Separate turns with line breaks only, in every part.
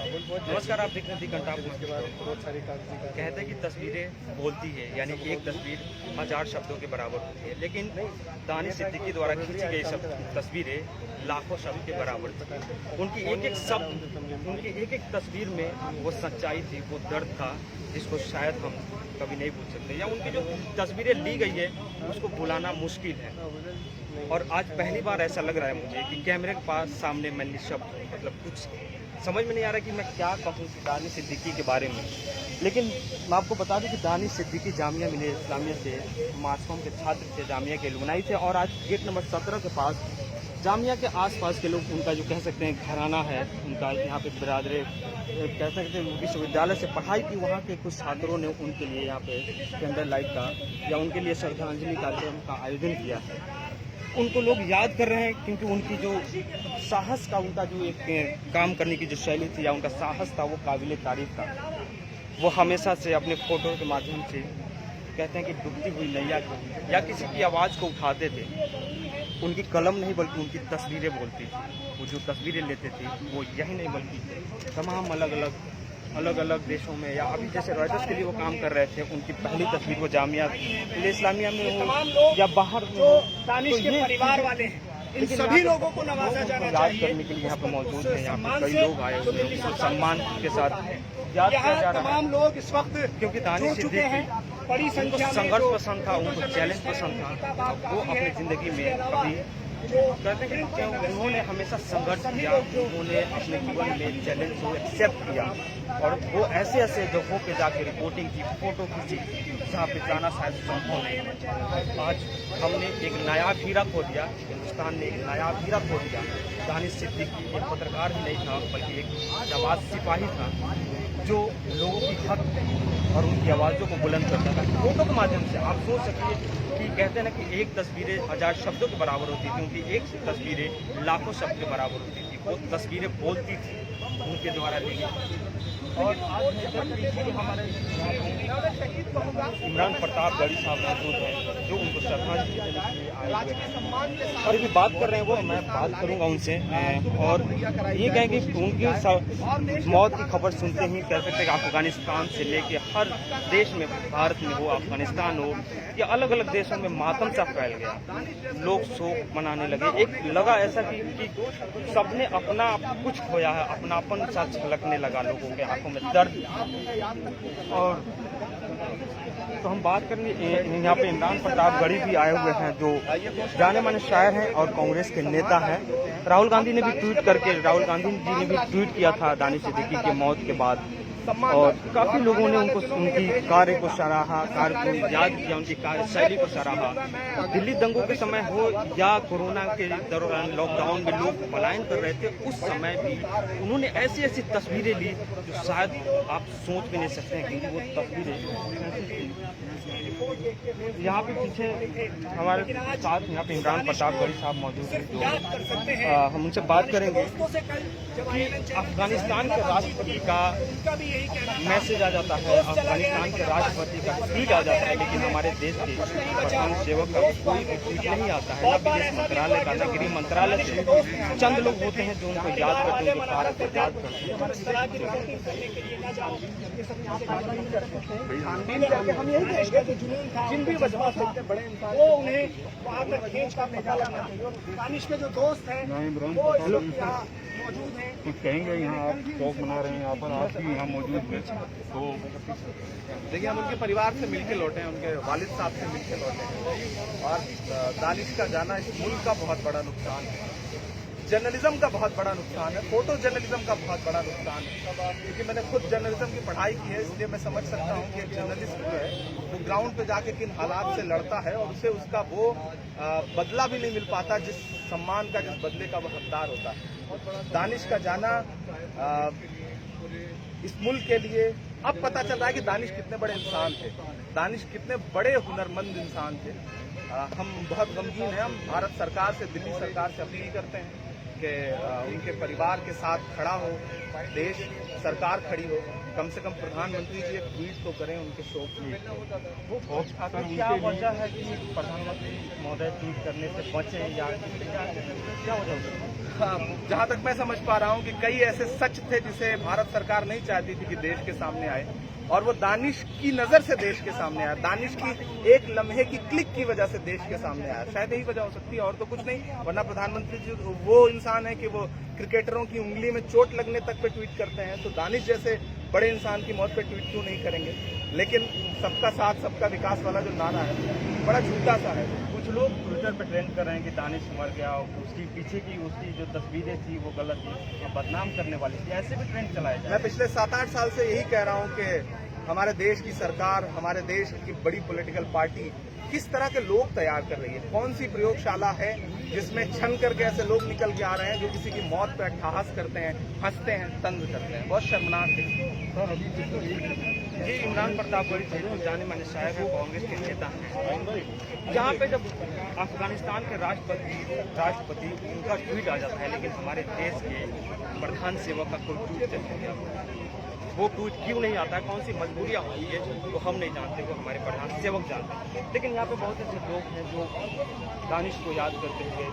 नमस्कार, आप देख रहे हैं घंटा। उसके बाद बहुत सारी कहते हैं कि तस्वीरें बोलती है, यानी एक तस्वीर 1000 शब्दों के बराबर होती है, लेकिन दानिश सिद्दीकी द्वारा खींची गई सब तस्वीरें लाखों शब्द के बराबर थी। उनकी एक एक शब्द, उनकी एक एक तस्वीर में वो सच्चाई थी, वो दर्द था जिसको शायद हम कभी नहीं भूल सकते, या उनकी जो तस्वीरें ली गई है उसको भुलाना मुश्किल है। और आज पहली बार ऐसा लग रहा है मुझे कि कैमरे के पास सामने मैं निशब्द, मतलब कुछ समझ में नहीं आ रहा कि मैं क्या कहूँ दानिश सिद्दीकी के बारे में। लेकिन मैं आपको बता दूं कि दानिश सिद्दीकी जामिया मिलिया इस्लामिया से मासूम के छात्र थे, जामिया के अलुमनाई थे, और आज गेट नंबर 17 के पास जामिया के आसपास के लोग, उनका जो कह सकते हैं घराना है, उनका यहाँ पे बिरादरे कह सकते हैं विश्वविद्यालय से पढ़ाई की, वहाँ के कुछ छात्रों ने उनके लिए यहाँ पे कैंडल लाइट का या उनके लिए श्रद्धांजलि कार्यक्रम का आयोजन किया है। उनको लोग याद कर रहे हैं क्योंकि उनकी जो साहस का, उनका जो एक काम करने की जो शैली थी या उनका साहस था, वो काबिल तारीफ था। वो हमेशा से अपने फ़ोटो के माध्यम से कहते हैं कि डूबती हुई नैया को या किसी की आवाज़ को उठाते थे। उनकी कलम नहीं बल्कि उनकी तस्वीरें बोलती थी। वो जो तस्वीरें लेते थे वो यही नहीं बल्कि तमाम अलग अलग देशों में, या अभी जैसे रॉयटर्स के लिए वो काम कर रहे थे, उनकी पहली तस्वीर वो जामिया इस्लामिया में हो या बाहर में हो,
दानिश के परिवार वाले हैं, इन सभी लोगों को नवाजा जाना चाहिए।
याद करने के लिए यहाँ पे मौजूद हैं, यहाँ पे कई लोग आए हुए हैं, उनको सम्मान के साथ याद किया जा रहा है।
तमाम लोग इस वक्त
क्योंकि दानिश सिद्दीकी
बड़ी संख्या में
संघर्ष पसंद था, उनको चैलेंज पसंद था। वो अपनी ज़िंदगी में कभी कहते हैं कि उन्होंने हमेशा संघर्ष किया, उन्होंने अपने जीवन में चैलेंज को एक्सेप्ट किया, और वो ऐसे जगहों पे जाके रिपोर्टिंग की, फोटो खींची जहाँ पे जाना शायद संभव नहीं। आज हमने एक नायाब हीरा खो दिया, हिंदुस्तान ने एक नायाब हीरा खो दिया। दानिश सिद्दीकी एक पत्रकार ही नहीं था बल्कि एक जाबाज सिपाही था, जो लोगों की हक और उनकी आवाज़ों को बुलंद करता था फोटो के माध्यम से। आप सोच सकिए कि कहते हैं ना कि एक तस्वीरें 1000 शब्दों के बराबर होती थी, उनकी एक तस्वीरें लाखों शब्द के बराबर होती थी। वो तस्वीरें बोलती थी, उनके द्वारा ली गई। और आज हमारे इमरान प्रताप गढ़ी साहब मौजूद हैं, जो उनको श्रद्धांजलि देने के लिए आए हुए हैं और अभी बात कर रहे हैं। वो मैं बात करूंगा उनसे, और ये कहें कि उनकी मौत की खबर सुनते ही कह सकते हैं कि अफगानिस्तान से लेके हर देश में, भारत में हो, अफगानिस्तान हो या अलग अलग देशों में मातम सा फैल गया। लोग शोक मनाने लगे। एक लगा ऐसा कि सबने अपना कुछ खोया है, अपनापन सा झलकने लगा लोगों के आंखों में, दर्द। और तो हम बात करेंगे, यहाँ पे इमरान प्रताप गढ़ी भी आए हुए हैं, जो जाने माने शायर हैं और कांग्रेस के नेता हैं। राहुल गांधी ने भी ट्वीट जी ने भी ट्वीट किया था दानिश सिद्दीकी की मौत के बाद, और काफ़ी लोगों ने उनकी कार्य को सराहा, कार्य को याद किया, उनकी कार्यशैली को सराहा। दिल्ली दंगों के समय हो या कोरोना के दौरान लॉकडाउन में लोग पलायन कर रहे थे, उस समय भी उन्होंने ऐसी तस्वीरें ली जो शायद आप सोच भी नहीं सकते हैं कि वो तस्वीरें। यहाँ पे पीछे हमारे साथ यहाँ पे इमरान प्रताप गढ़ी साहब मौजूद हैं, जो हम उनसे बात करेंगे कि अफगानिस्तान के राष्ट्रपति का मैसेज आ जाता है, अफगानिस्तान के राष्ट्रपति का ट्वीट आ जाता है, लेकिन हमारे देश के प्रधान सेवक का कोई भी ट्वीट नहीं आता है, न विदेश मंत्रालय का, न गृह मंत्रालय से। चंद लोग होते हैं जो उनको याद करते हैं, उनके कार्य को याद करते हैं।
हम यही कहेंगे कि जुनून था, जिन भी वजह से बड़े इंसान वो उन्हें वहाँ तक खींच का पता लगना चाहिए। दानिश के जो दोस्त हैं वो यहाँ मौजूद हैं।
कुछ कहेंगे, यहाँ आप शौक मना रहे हैं, यहाँ पर आप भी यहाँ मौजूद हैं, तो
देखिए हम उनके परिवार से मिलके लौटे हैं, उनके वालिद साहब से मिलके लौटे हैं, और दानिश का जाना इस मुल्क का बहुत बड़ा नुकसान है, जर्नलिज्म का बहुत बड़ा नुकसान है, फोटो जर्नलिज्म का बहुत बड़ा नुकसान है। क्योंकि मैंने खुद जर्नलिज्म की पढ़ाई की है, इसलिए मैं समझ सकता हूँ कि एक जर्नलिस्ट जो है वो ग्राउंड पे जाके किन हालात से लड़ता है, और उसे उसका वो बदला भी नहीं मिल पाता, जिस सम्मान का, जिस बदले का वो हकदार होता है। दानिश का जाना इस मुल्क के लिए अब पता चल रहा है कि दानिश कितने बड़े इंसान थे, दानिश कितने बड़े हुनरमंद इंसान थे। हम बहुत गमगीन हैं। हम भारत सरकार से, दिल्ली सरकार से अपील करते हैं कि उनके परिवार के साथ खड़ा हो देश, सरकार खड़ी हो, कम से कम प्रधानमंत्री जी एक ट्वीट तो करें उनके शोक की।
वो क्या वजह है कि प्रधानमंत्री महोदय ट्वीट करने से बचें, या क्या वजह?
जहां तक मैं समझ पा रहा हूं कि कई ऐसे सच थे जिसे भारत सरकार नहीं चाहती थी कि देश के सामने आए, और वो दानिश की नजर से देश के सामने आया, दानिश की एक लम्हे की क्लिक की वजह से देश के सामने आया। शायद यही वजह हो सकती है और तो कुछ नहीं, वरना प्रधानमंत्री जी वो इंसान है कि वो क्रिकेटरों की उंगली में चोट लगने तक पे ट्वीट करते हैं, तो दानिश जैसे बड़े इंसान की मौत पे ट्वीट क्यों नहीं करेंगे। लेकिन सबका साथ सबका विकास वाला जो नारा है बड़ा झूठा सा है।
कुछ लोग ट्विटर पे ट्रेंड कर रहे हैं कि दानिश मर गया, उसकी पीछे की उसकी जो तस्वीरें थी वो गलत थी, वो बदनाम करने वाली थी, ऐसे भी ट्रेंड चलाए जा
मैं पिछले 7-8 साल से यही कह रहा हूं कि हमारे देश की सरकार, हमारे देश की बड़ी पॉलिटिकल पार्टी किस तरह के लोग तैयार कर रही है। कौन सी प्रयोगशाला है जिसमें छन करके ऐसे लोग निकल के आ रहे हैं जो किसी की मौत पर अट्ठहास करते हैं, हंसते हैं, तंज करते हैं। बहुत शर्मनाक है।
जी, इमरान प्रताप बड़ी थे जो जाने माने शायर है, कांग्रेस के नेता हैं। जहाँ पे जब अफगानिस्तान के राष्ट्रपति उनका ट्वीट आ जाता है, लेकिन हमारे देश के प्रधान सेवक का कोई ट्वीट चल गया, वो ट्वीट क्यों नहीं आता है, कौन सी मजबूरियाँ हुई है वो हम नहीं जानते, वो हमारे प्रधान सेवक जानते हैं। लेकिन यहाँ पे बहुत ऐसे लोग हैं जो दानिश को याद करते हुए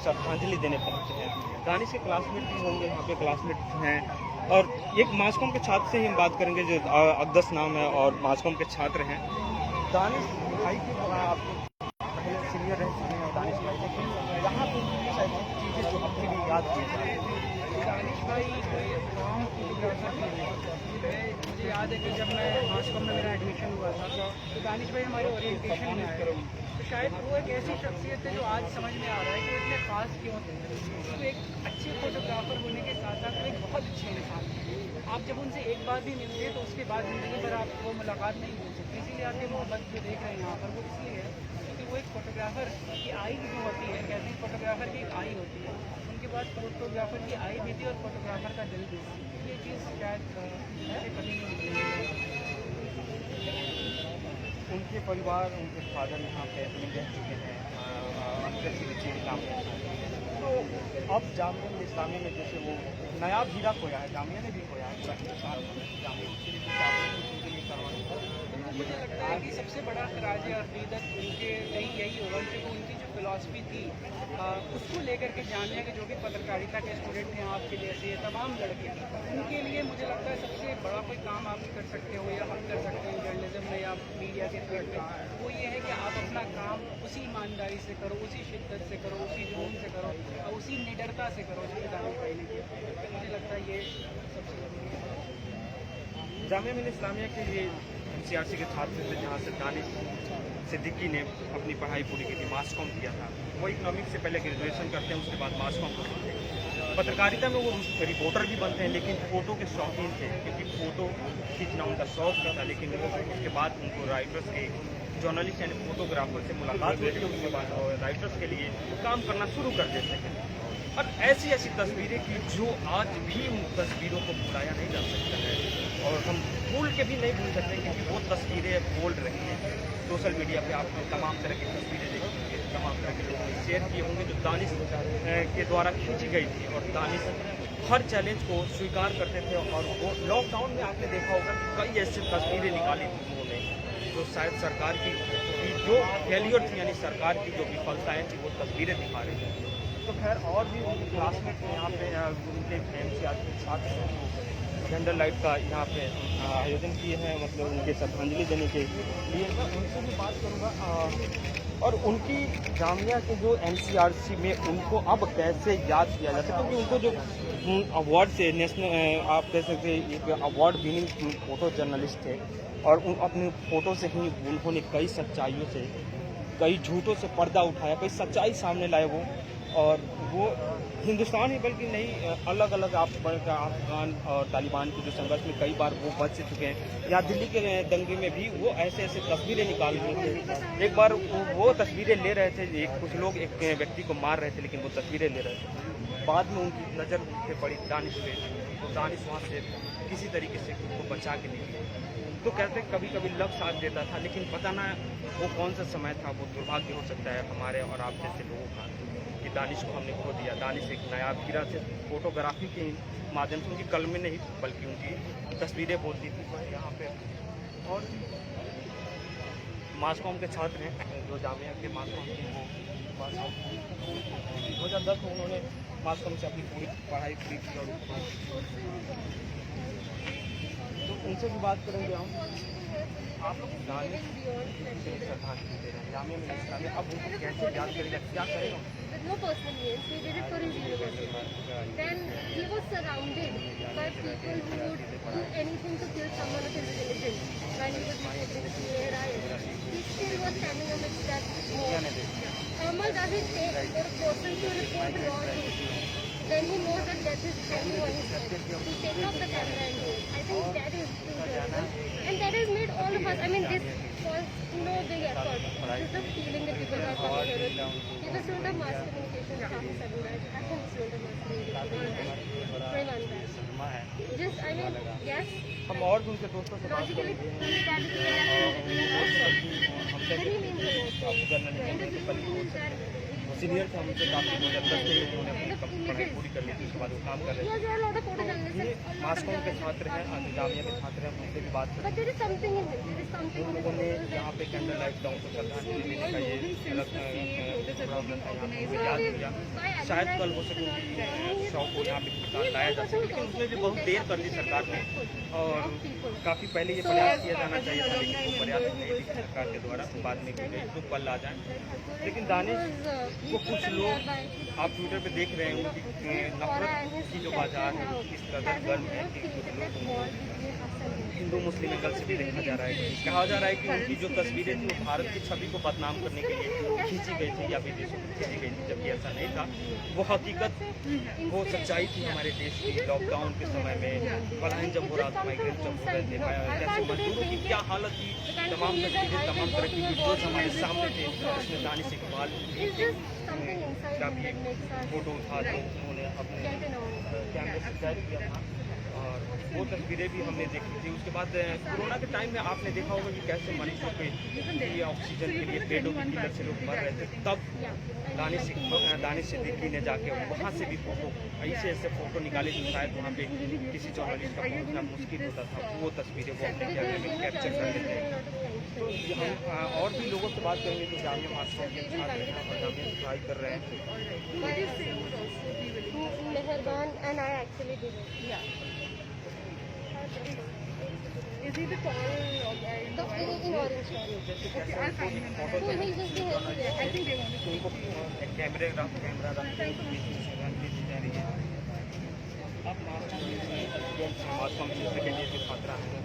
श्रद्धांजलि देने पहुँचे हैं। दानिश के क्लासमेट भी होंगे, यहाँ पे क्लासमेट हैं, और एक मास्कॉम के छात्र से ही हम बात करेंगे जो अकदस नाम है और मास्कॉम के छात्र हैं। दानिश भाई की आपको पहले सीनियर रह चुके हैं और दानिश भाई, लेकिन यहाँ पे चीज़ें जो अपने लिए याद की जाए।
दानिश भाई कोई गाँव फोटोग्राफर थे। मुझे याद है कि जब मैं मास्कॉम में मेरा एडमिशन हुआ था तो दानिश भाई हमारे ओरिएंटेशन में आए, तो शायद वो एक ऐसी शख्सियत है जो आज समझ में आ रहा है कि इतने खास क्यों थे। तो एक अच्छे फोटोग्राफर होने के साथ साथ वो एक बहुत अच्छे इंसान थे। आप जब उनसे एक बार भी मिलते तो उसके बाद ज़िंदगी भर आपको मुलाकात नहीं हो सकती। इसीलिए आपकी मोहब्बत जो देख रहे हैं यहाँ पर वो इसलिए है क्योंकि वो एक फोटोग्राफर की आई जो होती है, कहते हैं फोटोग्राफर की एक आई होती है, उनके पास फोटोग्राफर की आई भी थी और फोटोग्राफर का दिल भी था। ये चीज़ शायद कभी नहीं।
उनके परिवार, उनके फादर यहाँ पे रह चुके हैं, तो अब जामिया इस्लामी में जैसे वो नायाब हीरा खोया है, जामिया ने भी खोया है, पूरा हिंदुस्तान
मुझे लगता है कि सबसे बड़ा खराज अक़ीदत उनके यही होगा कि उनकी जो फिलॉसफी थी उसको लेकर के जामिया के जो भी पत्रकारिता के स्टूडेंट थे आपके जैसे तमाम लड़के, उनके लिए मुझे लगता है सबसे बड़ा कोई काम आप कर सकते हो या हम कर सकते हैं जर्नलिज्म में या मीडिया के फील्ड में, वो ये है कि आप अपना काम उसी ईमानदारी से करो, उसी शिद्दत से करो, उसी जुनून से करो और उसी निडरता से करो जिससे दानिश भाई ने किया। मुझे लगता है ये सबसे ज़रूरी है।
जामिया मिल्लत इस्लामिया के लिए MCRC के छात्र थे जहाँ से दानिश सिद्दीकी ने अपनी पढ़ाई पूरी की थी, मास कॉम किया था। वो इकोनॉमिक्स से पहले ग्रेजुएशन करते हैं, उसके बाद मास कॉम करते हैं। पत्रकारिता में वो रिपोर्टर भी बनते हैं, लेकिन फ़ोटो के शौकीन थे क्योंकि फ़ोटो खींचना उनका शौक था। लेकिन उसके बाद उनको राइटर्स के, जर्नलिस्ट यानी फोटोग्राफर से मुलाकात हुई थी, उसके बाद राइटर्स के लिए काम करना शुरू कर देते हैं। और ऐसी ऐसी तस्वीरें की जो आज भी उन तस्वीरों को भुलाया नहीं जा सकता है, और हम भूल के भी नहीं भूल सकते क्योंकि वो तस्वीरें बोल रही हैं। सोशल मीडिया पे आपने तमाम तरह की तस्वीरें देखी होंगी, तमाम तरह के लोगों ने शेयर किए होंगे जो दानिश के द्वारा खींची गई थी, और दानिश हर चैलेंज को स्वीकार करते थे। और वो लॉकडाउन में आपने देखा होगा कि कई ऐसी तस्वीरें निकाली थी उन्होंने जो शायद सरकार की जो फेलियर थी, यानी सरकार की जो विफलताएँ थी वो तस्वीरें दिखा रही थी। तो खैर और भी उनके क्लासमेट यहाँ पे उनके MCRC के छात्र हैं कैंडल लाइट का यहाँ पे आयोजन किए हैं, मतलब उनके श्रद्धांजलि देने के लिए मैं उनसे भी बात करूँगा। और उनकी जामिया के जो MCRC में उनको अब कैसे याद किया जाता है, क्योंकि उनको जो अवार्ड से नेशनल आप कह सकते हैं एक अवार्ड विनिंग फोटो जर्नलिस्ट थे, और उन अपनी फ़ोटो से ही उन्होंने कई सच्चाइयों से, कई झूठों से पर्दा उठाया, कई सच्चाई सामने लाए वो। और वो हिंदुस्तान ही बल्कि नहीं, अलग अलग अफगान और तालिबान के जो संघर्ष में कई बार वो बच चुके हैं। यहाँ दिल्ली के दंगे में भी वो ऐसे ऐसे तस्वीरें निकाल रहे थे। एक बार वो तस्वीरें ले रहे थे, कुछ लोग एक व्यक्ति को मार रहे थे, लेकिन वो तस्वीरें ले रहे थे। बाद में उनकी नज़र पे पड़ी दानिश पे, तो दानिश वहाँ से किसी तरीके से खुद को बचा के निकले। तो कहते हैं कभी कभी लक साथ देता था, लेकिन पता ना वो कौन सा समय था, वो दुर्भाग्य हो सकता है हमारे और आप जैसे लोगों का कि दानिश को हमने खो दिया। दानिश एक नायाब हीरा से फोटोग्राफी के माध्यम से, उनकी कलमें नहीं बल्कि उनकी तस्वीरें बोलती थी। यहाँ पे और मास कॉम के छात्र हैं जो जामिया के मास कॉम के, वो 2010 में उन्होंने मास्कॉम से अपनी पूरी पढ़ाई पूरी की और तो उनसे भी बात करेंगे हम। आप लोग दानिश श्रद्धांजलि दे रहे हैं जामिया मिलिया इस्लामिया, अब उनको कैसे याद करेगा, क्या करेगा?
With no personal means, he did it for his university. Then he was surrounded by people who would do anything to kill someone of his religion. When he was against the riot, he still was standing amidst that mob. Normal does it take for a person to report wrongdoing? Then he knows that death is everyone is dead. He take up the camera and do it. I think that is true. And that has made all of us, I mean, this was no big effort. This is the feeling that people are coming here with. He was student of mass communication at Shahi Saburai. I think student of mass communication. 21 batch. Just, I mean, yes.
हम और भी उनके दोस्तों से बात
Logically,
करेंगे।
very meaningful.
Senior थे हमसे काफ़ी 2010 से उन्होंने अपनी पढ़ाई पूरी कर ली थी, उसके बाद वो काम कर रहे थे। ये मास्कॉम के छात्र हैं, जामिया के छात्र हैं, उनसे भी बात करें।
But there is something in him. There is something
उन
in
लोगों ने
him.
यहाँ पे कैंडल लाइट डाउन को श्रद्धांजलि देने का ये अलग प्रोग्राम रखा है, यहाँ पे याद किया। शायद कल हो सके उनकी शव को यहाँ पे प्रकाश लाया जा सके, लेकिन उसमें भी बहुत देर कर दी सरकार ने और काफ़ी पहले ये प्रयास किया जाना चाहिए था, लेकिन वो प्रयास नहीं थी सरकार के द्वारा, बाद में की गई तो पल आ जाए। लेकिन दानिश को कुछ लोग आप ट्विटर पे देख रहे हैं उनकी नफरत की जो बाजार है वो किस कदर गर्म है कि कुछ लोग हिंदू मुस्लिम एंगल से भी देखा जा रहा है। कहा जा रहा है कि उनकी जो तस्वीरें थी वो भारत की छवि को बदनाम करने के लिए खींची गई थी या विदेशों में खींची गई थी, जबकि ऐसा नहीं था। वो हकीकत, वो सच्चाई थी हमारे देश की। लॉकडाउन के समय में पलायन जब हो रहा था, माइग्रेंट जब हो रहे थे, जैसे मजदूरों की क्या हालत थी, तमाम तस्वीरें, तमाम तरह की वीडियोज हमारे सामने थे, उसमें दानिश इकबाल काफ़ी फोटो उठा तो उन्होंने अपने कैमरे से कैद किया था और वो तस्वीरें भी हमने देखी थी। उसके बाद कोरोना के टाइम में आपने देखा होगा कि कैसे मरीजों के ऑक्सीजन के लिए बेडों की किल्लत से लोग मर रहे थे, तब दानिश सिद्दीकी ने जाके वहाँ से भी फोटो ऐसे फोटो निकाले जो शायद वहाँ पे किसी जर्नलिस्ट का पहुँचना मुश्किल होता था, वो तस्वीरें वो अपने कैमरे में कैप्चर कर लेते हैं। तो हम और भी लोगों से बात करेंगे जो जामिया मास्कॉम के छात्र हैं और जामिया से पढ़ाई कर रहे हैं।
Meherban and I actually did it. Yeah.
Is he the tall guy?
In orange.
Okay, I'll find him.
So he'll just be helping there.
I think they want to.
उनको कैमरा रख रही है। अब मास्कॉम के second year के छात्रा हैं,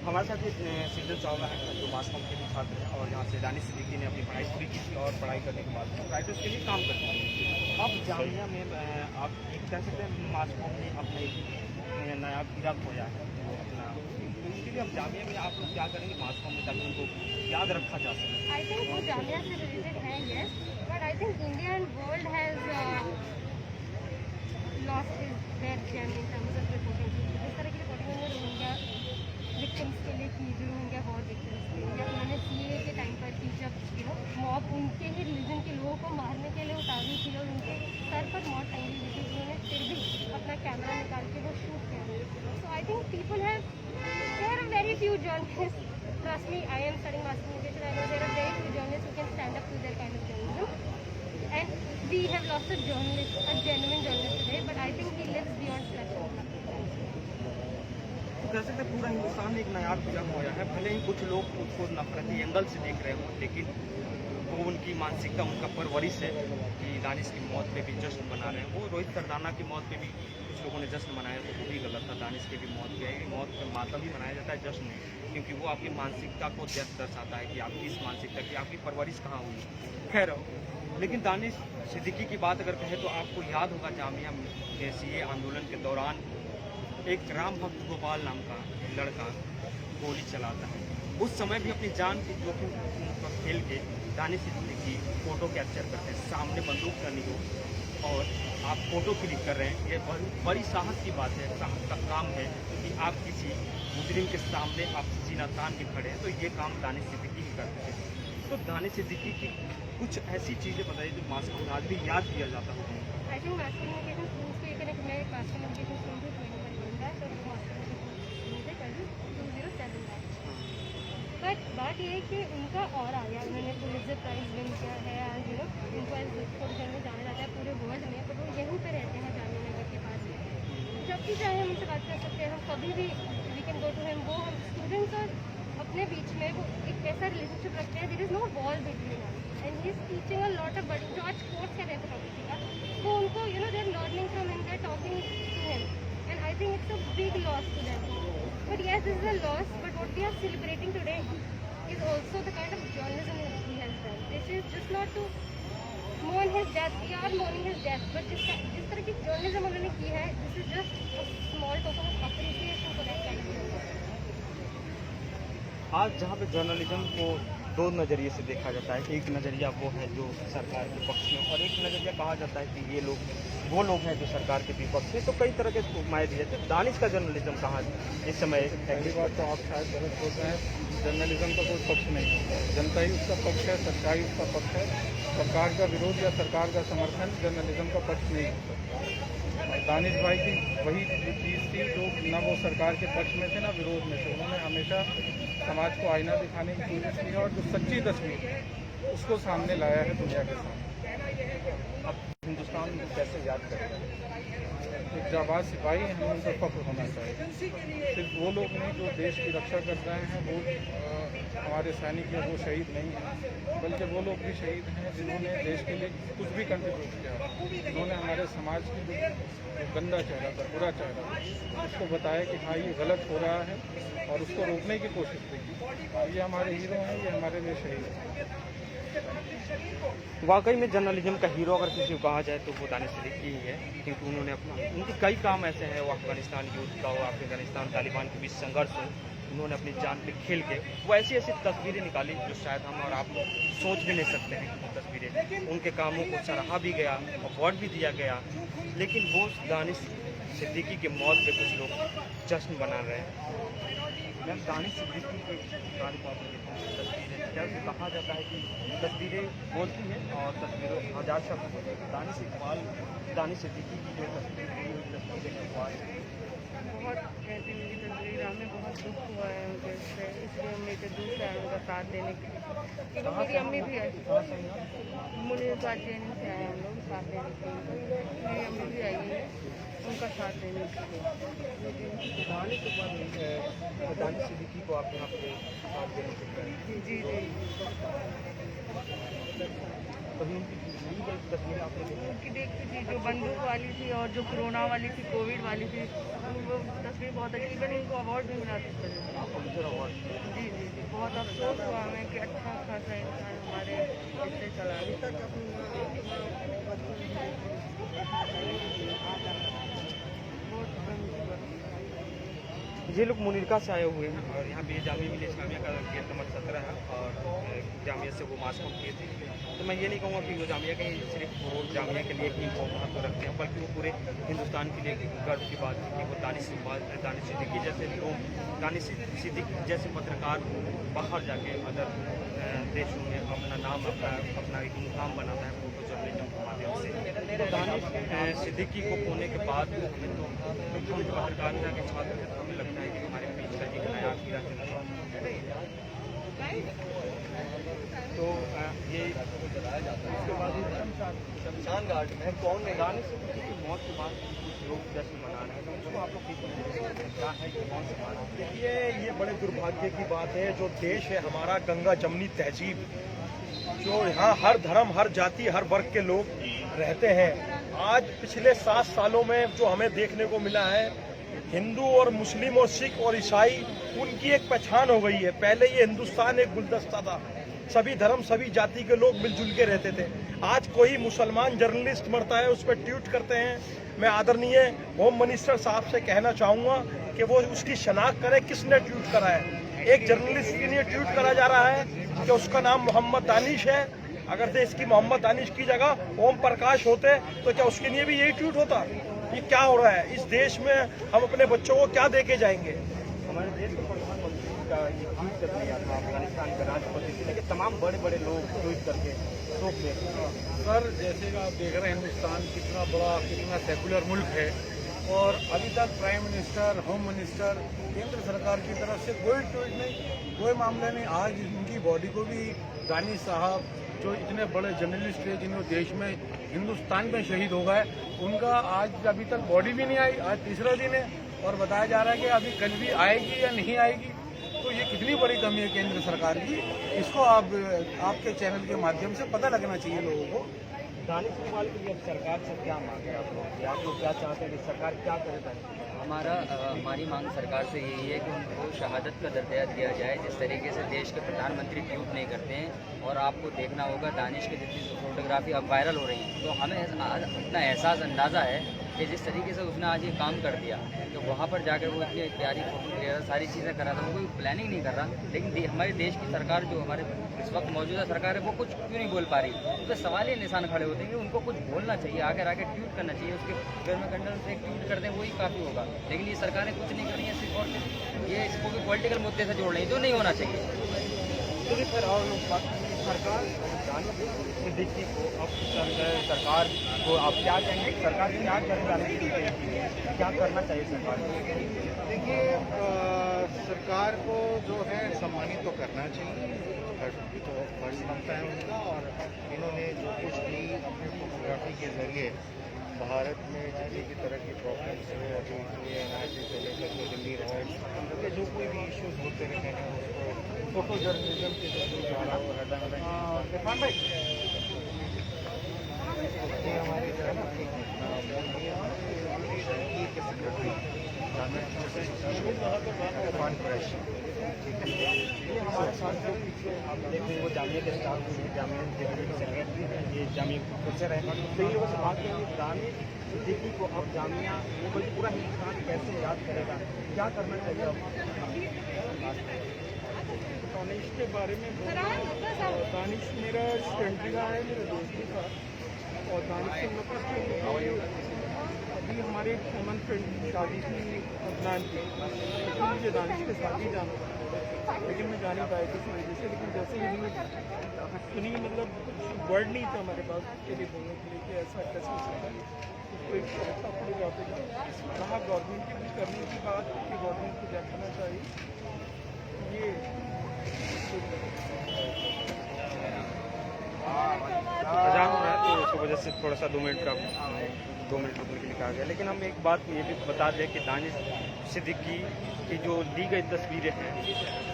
हमारे साथ ये सीजन चावला है जो मास्कॉम के भी छात्र हैं और यहाँ से दानिश सिद्दीकी ने अपनी पढ़ाई पूरी की थी और पढ़ाई करने के बाद राइटर्स के लिए काम करते हैं। अब जामिया में आप एक कह सकते हैं मास्कॉम ने अपने नया कीड़ा खोया है तो अपना, तो इसके लिए अब जामिया में आप लोग क्या करेंगे मास्कॉम में ताकि उनको याद रखा जा सके?
I think वो जामिया से related है, yes, but I think Indian world has lost their gem in terms of reporting. इस तरह की रिपोर्टिंग उन्होंने रोहिंग्या विक्टिम्स के लिए की, जो रोहिंग्या वॉर विक्टिम्स के लिए, या उन्होंने CAA के टाइम पर की जब मॉब उनके ही रिलीजन के लोगों को मारने के लिए उतारी थी और उनके सर पर मौत टंगी हुई थी, उन्होंने फिर भी अपना कैमरा निकाल के वो शूट किया। So I think people have, there are very few journalists, trust me, I am studying mass communication, I know there are very few journalists who can stand up to their kind of journalism, and we have lost a journalist, a genuine journalist today, but I think he lives beyond flesh and blood.
तो कह सकते पूरा हिंदुस्तान एक नया जम होया है, भले ही कुछ लोग उसको नफरती एंगल से देख रहे हों, लेकिन वो उनकी मानसिकता, उनका परवरिश है कि दानिश की मौत पे भी जश्न मना रहे हैं। वो रोहित सरदाना की मौत पे भी कुछ लोगों ने जश्न मनाया तो वो भी गलत था। दानिश की भी मौत पे मातम भी मनाया जाता है, जश्न नहीं, क्योंकि वो आपकी मानसिकता को दर्शाता है कि आपकी इस मानसिकता की आपकी परवरिश कहाँ हुई। खैर, लेकिन दानिश सिद्दीकी की बात अगर कहें तो आपको याद होगा जामिया के CAA आंदोलन के दौरान एक राम भक्त गोपाल नाम का लड़का गोली चलाता है, उस समय भी अपनी जान की जोखिम पर खेल के दानिश सिद्दीकी फोटो कैप्चर करते हैं, सामने बंदूक करनी हो और आप फोटो क्लिक कर रहे हैं। ये बड़ी साहस की बात है, साहस का काम है कि आप किसी मुजरिम के सामने आप सीना तान के खड़े हैं, तो ये काम दानिश सिद्दीकी ही करते थे। तो दानिश सिद्दीकी की कुछ ऐसी चीज़ें बताइए जो मास्कॉम में आज भी याद किया जाता होगा।
I think mass communication students को एक मैं एक mass communication student हूँ 21 का, तो mass communication student है 2007 का। But बात ये है कि उनका और आ गया, उन्होंने पुलित्जर प्राइज विन किया है एंड यू नो उनको एज गुड में जाना जाता है पूरे वर्ल्ड में, बट वो यहीं पे रहते हैं जामिया नगर के पास में। जब भी चाहे हम उनसे बात कर सकते हैं, हम कभी भी we can go to him. वो हम स्टूडेंट्स और अपने बीच में वो एक ऐसा रिलेशनशिप रखते हैं, there is no wall between us and he is teaching a lot of, but George course कर रहे थे प्रोफेसर का, तो उनको you know they are learning from him, they are talking to him and I think it's a big loss to them. But yes, this is a loss, but what we are celebrating today is also the kind of journalism he has done. This is just not to mourn his death, we are mourning his death, but जिस तरह की journalism उन्होंने की है, this is just a small token of appreciation for that kind of journalism.
आज जहाँ पे journalism को दो नज़रिए से देखा जाता है, एक नज़रिया वो है जो सरकार के पक्ष में और एक नज़रिया कहा जाता है कि ये लोग वो लोग हैं जो सरकार के विपक्ष में, तो कई तरह के मायने दिए थे। दानिश का जर्नलिज्म कहाँ इस समय?
पहली बात तो आप शायद गलत सोच रहे हैं, जर्नलिज्म का कोई पक्ष नहीं है, जनता ही उसका पक्ष है, सच्चाई उसका पक्ष है। सरकार का विरोध या सरकार का समर्थन जर्नलिज्म का पक्ष नहीं हो सकता। दानिश भाई की वही चीज़ थी जो न वो सरकार के पक्ष में थे ना विरोध में थे। उन्होंने हमेशा समाज को आईना दिखाने की कोशिश की और जो सच्ची तस्वीर है उसको सामने लाया है दुनिया के सामने।
अब हिंदुस्तान को कैसे याद करें?
एक जाबाज सिपाही हमें उन पर फख्र होना चाहिए। सिर्फ वो लोग नहीं जो देश की रक्षा कर रहे हैं, वो हमारे सैनिक हैं, वो शहीद नहीं हैं, बल्कि वो लोग भी शहीद हैं जिन्होंने देश के लिए कुछ भी कंट्रीब्यूट किया। उन्होंने हमारे समाज की जो गंदा चेहरा था, बुरा चेहरा था, उसको बताया कि हाँ ये गलत हो रहा है और उसको रोकने की कोशिश की। ये हमारे हीरो हैं, ये हमारे लिए शहीद हैं।
वाकई में जर्नलिज्म का हीरो अगर किसी को कहा जाए तो वो दानिश सिद्दीकी ही है, क्योंकि उन्होंने उनके कई काम ऐसे हैं, वो अफगानिस्तान युद्ध का हो, अफगानिस्तान तालिबान के बीच संघर्ष हो, उन्होंने अपनी जान पे खेल के वो ऐसी ऐसी तस्वीरें निकाली जो शायद हम और आप लोग सोच भी नहीं सकते हैं। वो तस्वीरें, उनके कामों को सराहा भी गया, अवार्ड भी दिया गया, लेकिन वो दानिश सिद्दीकी के मौत पे कुछ लोग जश्न मना रहे हैं। मैम, दानिश सिद्दीकी के तस्वीरें, जैसे कहा जाता है कि तस्वीरें बोलती हैं और तस्वीरों हजार शब्द होते हैं। दानिश इकबाल, दानिश सिद्दीकी की जो तस्वीरें
बहुत कहते हैं उनकी तस्वीर, हमें बहुत दुख हुआ है उनके इससे, इसलिए हम इतने दूर से आए उनका साथ देने के लिए, क्योंकि मेरी अम्मी भी आई, मुनीरबाद से आए हम लोग साथ देने के लिए, मेरी अम्मी भी आई है उनका साथ देने के लिए।
दानिश सिद्दीकी को आप यहाँ पे साथ देने के लिए?
जी
कभी उनकी तस्वीरें आपने देखी?
उनकी देखती थी, जो बंदूक वाली थी और जो कोरोना वाली थी, कोविड वाली थी, वो तस्वीर बहुत अच्छी। इवन इनको अवार्ड भी मिला था
पुलित्जर अवार्ड।
जी, बहुत अफसोस हुआ हमें कि अच्छा खासा इंसान हमारे इससे चला
ये लोग मुनीरका से आए हुए हैं और यहाँ पे जामिया मिल्लिया इस्लामिया का गेट नंबर 17 है और जामिया से वो मास कम किए थे। तो मैं ये नहीं कहूँगा कि वो जामिया के सिर्फ वो जामिया के लिए ही वो महत्व रखते हैं, बल्कि वो पूरे हिंदुस्तान के लिए गर्व की बात है कि वो दानिश सिद्दीकी जैसे लोग, दानिश सिद्दीकी जैसे पत्रकार बाहर जाके अदर देशों में अपना नाम, अपना एक मुकाम बनाता है फोटो जर्नलिज्म के माध्यम से। तो दानिश सिद्दीकी को खोने के बाद हमें तो पत्रकारिता के छात्र हैं, तो हमें लगता है कि हमारे बीच का एक नया हीरा तो ये उसके बाद शमशान घाट में कौन ने दानिश सिद्दीकी की मौत के बाद कुछ लोग जश्न मना रहे हैं, तो उसको आप लोग क्या है कि कौन से माना?
देखिए, ये बड़े दुर्भाग्य की बात है, जो देश है हमारा, गंगा जमनी तहजीब, जो यहाँ हर धर्म, हर जाति, हर वर्ग के लोग रहते हैं, आज पिछले 7 सालों में जो हमें देखने को मिला है, हिंदू और मुस्लिम और सिख और ईसाई, उनकी एक पहचान हो गई है। पहले ये हिंदुस्तान एक गुलदस्ता था, सभी धर्म सभी जाति के लोग मिलजुल के रहते थे। आज कोई मुसलमान जर्नलिस्ट मरता है, उस पर ट्वीट करते हैं। मैं आदरणीय होम मिनिस्टर साहब से कहना चाहूँगा कि वो उसकी शनाख्त करें, किसने ट्वीट करा है। एक जर्नलिस्ट के लिए ट्वीट करा जा रहा है कि उसका नाम मोहम्मद दानिश है। अगर देश की मोहम्मद दानिश की जगह ओम प्रकाश होते तो क्या उसके लिए भी यही ट्वीट होता? ये क्या हो रहा है इस देश में? हम अपने बच्चों को क्या दे के जाएंगे?
हमारे देश के प्रधानमंत्री का ये ट्वीट कर दिया था, अफगानिस्तान के राष्ट्रपति से लेकर तमाम बड़े बड़े लोग ट्वीट करके शोक दे।
सर, जैसे कि आप देख रहे हैं हिंदुस्तान कितना बड़ा, कितना सेकुलर मुल्क है, और अभी तक प्राइम मिनिस्टर, होम मिनिस्टर, केंद्र सरकार की तरफ से कोई ट्वीट नहीं, कोई मामला नहीं। आज इनकी बॉडी को भी दानिश साहब जो इतने बड़े जर्नलिस्ट थे जिन्होंने देश में, हिंदुस्तान में शहीद हो गए, उनका आज अभी तक बॉडी भी नहीं आई। आज तीसरा दिन है और बताया जा रहा है कि अभी कल भी आएगी या नहीं आएगी। तो ये कितनी बड़ी कमी है केंद्र सरकार की, इसको आप आपके चैनल के माध्यम से पता लगना चाहिए लोगों को।
दानिश इकबाल के लिए अब सरकार से क्या मांग है आप लोग क्या चाहते हैं कि सरकार क्या करे?
हमारी मांग सरकार से यही है कि उनको शहादत का दर्जा दिया जाए। जिस तरीके से देश के प्रधानमंत्री ट्वीट नहीं करते हैं और आपको देखना होगा दानिश की जितनी फोटोग्राफी अब वायरल हो रही है, तो हमें अपना एहसास अंदाज़ा है कि जिस तरीके से उसने आज ये काम कर दिया, तो वहाँ पर जाकर वो इतनी प्यारी फोटो वगैरह सारी चीज़ें करा था, वो कोई प्लानिंग नहीं कर रहा। लेकिन हमारे देश की सरकार जो हमारे इस वक्त मौजूदा सरकार है वो कुछ क्यों नहीं बोल पा रही? तो सवाल ये निशान खड़े होते हैं कि उनको कुछ बोलना चाहिए, आगे ट्वीट करना चाहिए, उसके घर में कंडल से ट्वीट कर दें वही काफ़ी होगा। लेकिन ये सरकारें कुछ नहीं कर रही हैं, सिर्फ और ये इसको भी पॉलिटिकल मुद्दे से जोड़ रही है, जो नहीं होना चाहिए।
तो फिर और सरकार दानिश सिद्दीकी को अब सरकार को आप क्या कहेंगे, सरकार क्या करे दानिश सिद्दीकी, क्या करना चाहिए सरकार को?
देखिए, सरकार को जो है सम्मानित तो करना चाहिए, तो फर्ज बनता है उनका। और इन्होंने जो कुछ भी अपने फोटोग्राफी के जरिए भारत में जितनी भी तरह की प्रॉब्लम्स हुए, अभी NRC से लेकर के दिल्ली रॉयल्स के जो कोई भी इश्यूज होते रहे हैं उसको फोटो जर्नलिज्म के जरिए जो है इरफान भाई ये हमारी जो है ना इरफान कुरैशी, ठीक है,
ये हमारे साथ जो पीछे आप देख रहे हैं वो जामिया के स्टाफ हैं, जामिया के सेक्रेटरी हैं, ये जामिया प्रोफेसर हैं। तो इन लोगों से बात करेंगे दानिश सिद्दीकी को अब जामिया बल्कि पूरा हिंदुस्तान कैसे याद करेगा, क्या करना चाहिए अब?
दानिश के बारे में दानिश मेरा स्टूडेंट रहा है, मेरा दोस्त भी था। और दानिश से मतलब अभी हमारे कॉमन फ्रेंड की शादी थी अदनान की, लेकिन मुझे दानिश के साथ ही जाना था, लेकिन मैं जा नहीं पाया किसी वजह से। लेकिन जैसे ही न्यूज़ सुनी, मतलब कुछ वर्ड नहीं था हमारे पास उसके लिए बोलने के लिए कि ऐसा कैसे हो सकता है। उसको एक अच्छा फोटोग्राफी कहा गवर्नमेंट की भी करने की बात कि गवर्नमेंट को क्या करना चाहिए, ये
अजान हो रहा है तो उसकी वजह से थोड़ा सा 2 मिनट रुकने के लिए कहा गया। लेकिन हम एक बात ये भी बता दें कि दानिश सिद्दीकी की जो ली गई तस्वीरें हैं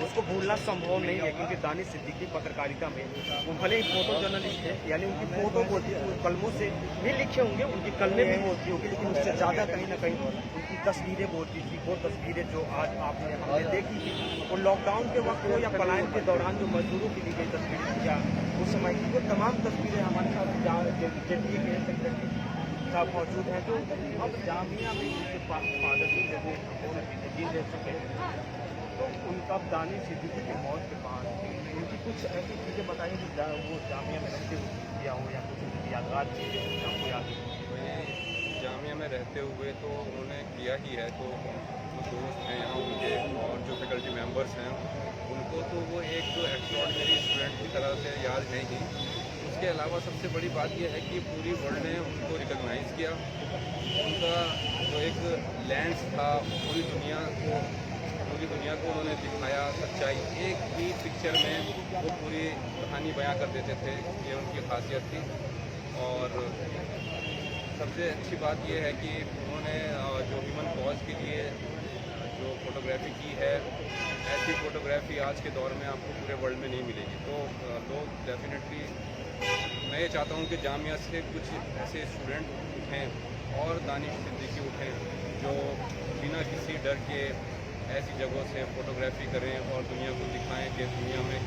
उसको भूलना संभव नहीं है, क्योंकि दानिश सिद्दीकी पत्रकारिता में वो भले ही फोटो जर्नलिस्ट है, यानी उनकी फोटो बोलती है, कलमों से भी लिखे होंगे, उनकी कलमें भी बोलती होगी, लेकिन उससे ज़्यादा कहीं ना कहीं उनकी तस्वीरें बोलती थी। वो तस्वीरें जो आज हमने देखी थी वो लॉकडाउन के वक्त हो या पलायन के दौरान जो मजदूरों की ली गई तस्वीरें थी या उस समय की, वो तमाम तस्वीरें हमारे साथ जेडीए के सेक्रेटरी साहब मौजूद हैं, जो अब जामिया में उनके फादर की जगह जी ले चुके हैं। तो उनका दानिश सिद्दीकी की मौत के बाद उनकी कुछ ऐसी चीज़ें बताइए कि वो जामिया में रहते हुए किया हो या कुछ यादगार चीज़ें आपको याद हो?
जामिया में रहते हुए तो उन्होंने किया ही है, तो जो दोस्त हैं यहाँ उनके और जो फैकल्टी मेंबर्स हैं उनको तो वो एक जो एक्स्ट्राऑर्डिनरी स्टूडेंट की तरह से याद है ही। उसके अलावा सबसे बड़ी बात यह है कि पूरी वर्ल्ड ने उनको रिकॉग्नाइज़ किया, उनका जो एक लेंस था पूरी दुनिया को उन्होंने दिखाया सच्चाई। एक ही पिक्चर में वो पूरी कहानी बयां कर देते थे, ये उनकी खासियत थी। और सबसे अच्छी बात यह है कि उन्होंने जो ह्यूमन कॉज के लिए जो फोटोग्राफी की है, ऐसी फोटोग्राफी आज के दौर में आपको पूरे वर्ल्ड में नहीं मिलेगी। तो लोग डेफिनेटली, मैं ये चाहता हूँ कि जामिया से कुछ ऐसे स्टूडेंट उठें और दानिश सिद्दीकी उठें जो बिना किसी डर के ऐसी जगहों से फ़ोटोग्राफी करें और दुनिया को दिखाएं कि दुनिया में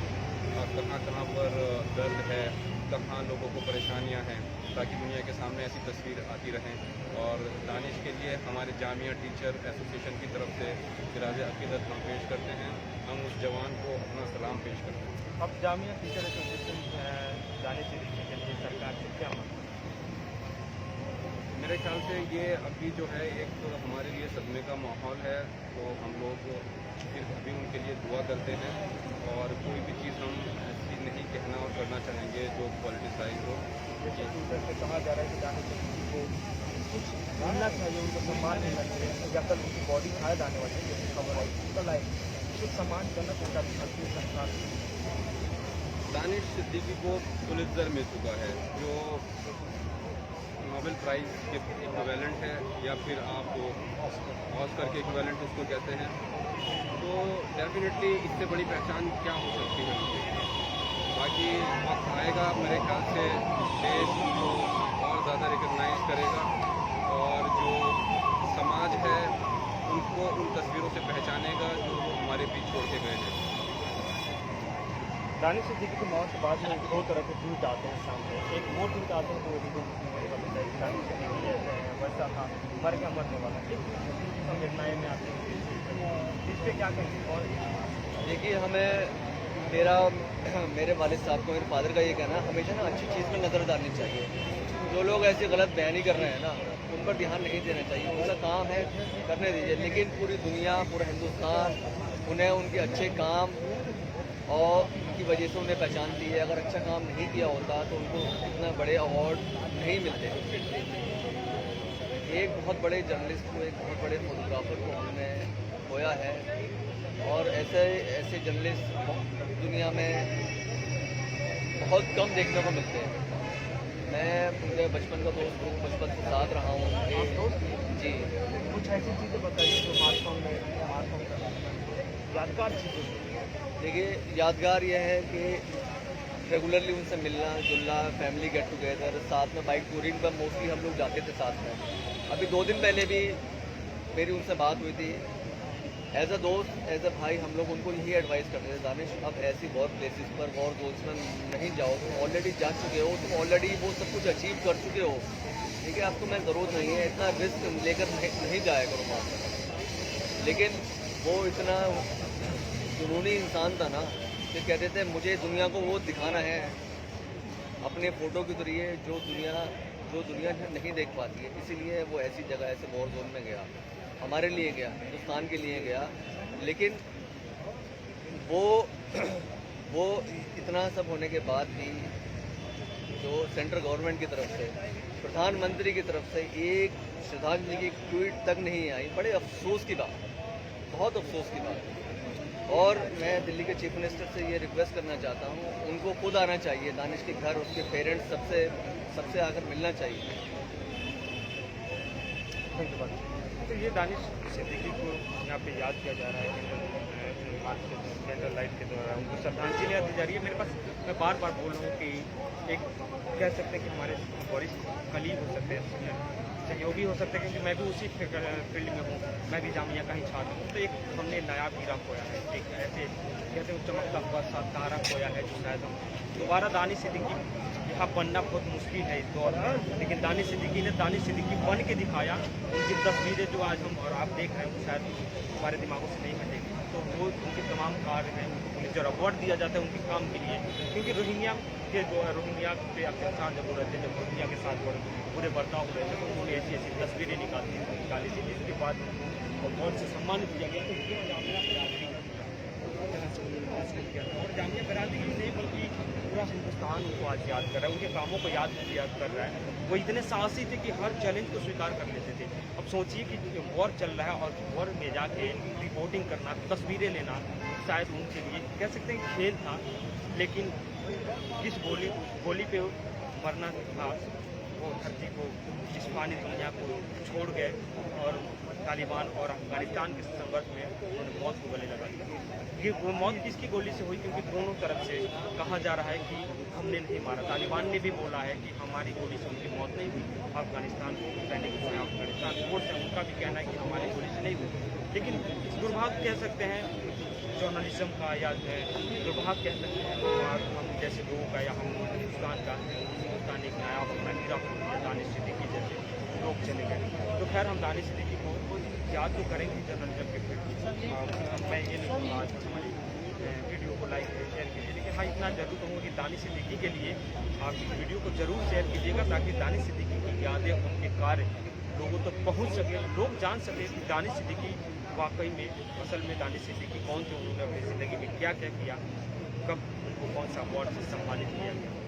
कहाँ पर दर्द है, कहाँ लोगों को परेशानियाँ हैं, ताकि दुनिया के सामने ऐसी तस्वीर आती रहें। और दानिश के लिए हमारे जामिया टीचर एसोसिएशन की तरफ से खिराज अकीदत हम पेश करते हैं, हम उस जवान को अपना सलाम पेश करते हैं।
अब जामिया टीचर एसोसिएशन दानिश सिद्दीकी के लिए सरकार से क्या मांग?
मेरे ख्याल से ये अभी जो है एक तो हमारे लिए सदमे का माहौल है, तो हम लोग सिर्फ अभी उनके लिए दुआ करते हैं और कोई भी चीज़ हम ऐसी नहीं कहना और करना चाहेंगे जो पॉलिटिसाइज हो।
जैसे ट्विटर पे कहा जा रहा है कि दानिश सिद्दीकी को कुछ मिलना चाहिए, उनको सम्मान मिलना चाहिए, या कल उनकी बॉडी शायद आने वाली है, जैसे खबर आई कल आएगी, तो सम्मान करना चाहिए भारतीय सरकार।
दानिश सिद्दीकी को पुलित्जर मिल चुका है, जो नोबेल प्राइज़ के इक्विवेलेंट है, या फिर आप ऑस्कर के इक्विवेलेंट उसको कहते हैं। तो डेफिनेटली इससे बड़ी पहचान क्या हो सकती है उनकी। बाकी वक्त आएगा मेरे ख्याल से देश को और ज़्यादा रिकग्नाइज करेगा, और जो समाज है उनको उन तस्वीरों से पहचानेगा जो वो हमारे बीच छोड़ के गए हैं।
दानिश सिद्दीकी की मौत के बाद में दो तरह के ट्वीट आते हैं सामने। एक वो ट्वीट आते हैं जो हिंदू दानिश सिद्दीकी ऐसे हैं, वैसा था, मर गया मरने वाला। एक संवेदनाएँ में आती हैं, इस पर क्या कहेंगे? और
देखिए, मेरे वालिद साहब को, मेरे फादर का ये कहना है, हमेशा ना अच्छी चीज़ पर नज़र डालनी चाहिए। जो लोग ऐसे गलत बयानी कर रहे हैं ना, उन पर ध्यान नहीं देना चाहिए। उनका काम है, करने दीजिए। लेकिन पूरी दुनिया, पूरा हिंदुस्तान उन्हें उनके अच्छे काम और की वजह से उन्हें पहचानती है। अगर अच्छा काम नहीं किया होता तो उनको इतना बड़े अवार्ड नहीं मिलते। एक बहुत बड़े जर्नलिस्ट को, एक बहुत बड़े फोटोग्राफर को हमने खोया है, और ऐसे जर्नलिस्ट दुनिया में बहुत कम देखने को मिलते हैं। मैं उनके बचपन का दोस्त हूँ, बचपन से साथ रहा हूँ जी।
कुछ ऐसी चीज़ें बताइए जो मार्कफॉर्म यादगार चीज़ें।
देखिए, यादगार यह है कि रेगुलरली उनसे मिलना जुलना, फैमिली गेट टुगेदर, साथ में बाइक टूरिंग पर मोस्टली हम लोग जाते थे साथ में। अभी 2 दिन पहले भी मेरी उनसे बात हुई थी। एज अ दोस्त, एज अ भाई, हम लोग उनको यही एडवाइस करते थे, दानिश अब ऐसी वॉर प्लेसेस पर, वॉर जोन्स में नहीं जाओ। तुम ऑलरेडी जा चुके हो, तुम ऑलरेडी वो सब कुछ अचीव कर चुके हो, ठीक है? अब तुम्हें ज़रूरत नहीं है, इतना रिस्क लेकर नहीं जाया करो वहाँ पर। लेकिन वो इतना जुनूनी इंसान था ना कि कहते थे मुझे दुनिया को वो दिखाना है अपने फ़ोटो के जरिए जो दुनिया नहीं देख पाती है। इसीलिए वो ऐसी जगह, ऐसे वॉर जोन में गया, हमारे लिए गया, हिंदुस्तान के लिए गया। लेकिन वो इतना सब होने के बाद भी जो सेंट्रल गवर्नमेंट की तरफ से, प्रधानमंत्री की तरफ से एक श्रद्धांजलि की ट्वीट तक नहीं आई। बड़े अफसोस की बात, बहुत अफसोस की बात। और मैं दिल्ली के चीफ मिनिस्टर से ये रिक्वेस्ट करना चाहता हूँ, उनको खुद आना चाहिए दानिश के घर, उसके पेरेंट्स सबसे आकर मिलना चाहिए।
धन्यवाद। तो ये दानिश सिद्दीकी को यहाँ पे याद किया जा रहा है कैंडल लाइट के द्वारा, उनको श्रद्धांजलि दी जा रही है। मेरे पास, मैं बार बार बोल रहा हूँ कि एक कह सकते हैं कि हमारे वरिष्ठ कलीग हो सकते हैं, सहयोगी हो सकते हैं, क्योंकि मैं भी उसी फील्ड में हूँ, मैं भी जामिया का ही छात्र हूँ। तो एक हमने नया हीरा खोया है, एक ऐसे कहते हैं चमकता हुआ सा तारा खोया है, जो शायद हम दोबारा दानिश सिद्दीकी यहाँ बनना बहुत मुश्किल है इस दौर में। लेकिन दानिश सिद्दीकी ने दानिश सिद्दीकी बन के दिखाया। उनकी तस्वीरें जो आज हम और आप देख रहे हैं, शायद हमारे दिमागों से नहीं हटेगी। तो वो उनके तमाम कार्य हैं, उनको पुलित्जर अवार्ड दिया जाता है उनके काम के लिए, क्योंकि रोहिंग्या पे अत्याचार जब हो रहे थे, जब रोहिंग्या के साथ बुरे बर्ताव हो रहे थे, तो उन्होंने ऐसी ऐसी तस्वीरें निकाली थी, जिसके बाद अवार्ड से सम्मानित किया गया। और जामिया बरादरी ही नहीं बल्कि पूरा हिंदुस्तान उनको आज याद कर रहा है, उनके कामों को याद कर रहा है। वो इतने साहसी थे कि हर चैलेंज को स्वीकार कर लेते थे। अब सोचिए कि वॉर चल रहा है और वॉर में जाके रिपोर्टिंग करना, तस्वीरें लेना, शायद उनके लिए कह सकते हैं खेल था। लेकिन जिस गोली पे मरना था, वो धरती को, जिस्मानी दुनिया को छोड़ गए और तालिबान और अफगानिस्तान के संघर्ष में उन्होंने मौत को गले लगा दिया। ये वो मौत किसकी गोली से हुई? क्योंकि दोनों तरफ से कहा जा रहा है कि हमने नहीं मारा। तालिबान ने भी बोला है कि हमारी गोली से उनकी मौत नहीं हुई। अफगानिस्तान सैनिक जो है, अफगानिस्तान फोर्स है, उनका भी कहना है कि हमारी गोली से नहीं हुई। लेकिन दुर्भाग्य कह सकते हैं जर्नलिज्म का, या दुर्भाग्य कह सकते हैं हम जैसे लोगों का, या हम हिंदुस्तान एक नया अपना हीरा दानिश सिद्दीकी जैसे लोग चले गए। तो खैर, हम दानिश सिद्दीकी को याद तो करेंगे जर्नलिज्म के प्रति। मैं ये नहीं कहूँगा आज हमारी वीडियो को लाइक शेयर कीजिए, लेकिन हाँ इतना जरूर कहूँगा कि दानिश सिद्दीकी के लिए आप इस वीडियो को जरूर शेयर कीजिएगा, ताकि दानिश सिद्दीकी की यादें, उनके कार्य लोगों तक पहुँच सके, लोग जान सके कि दानिश सिद्दीकी वाकई में, असल में दानिश सिद्दीकी कौन थे, उन्होंने अपनी ज़िंदगी में क्या क्या किया, कब उनको कौन सा अवार्ड से सम्मानित किया गया।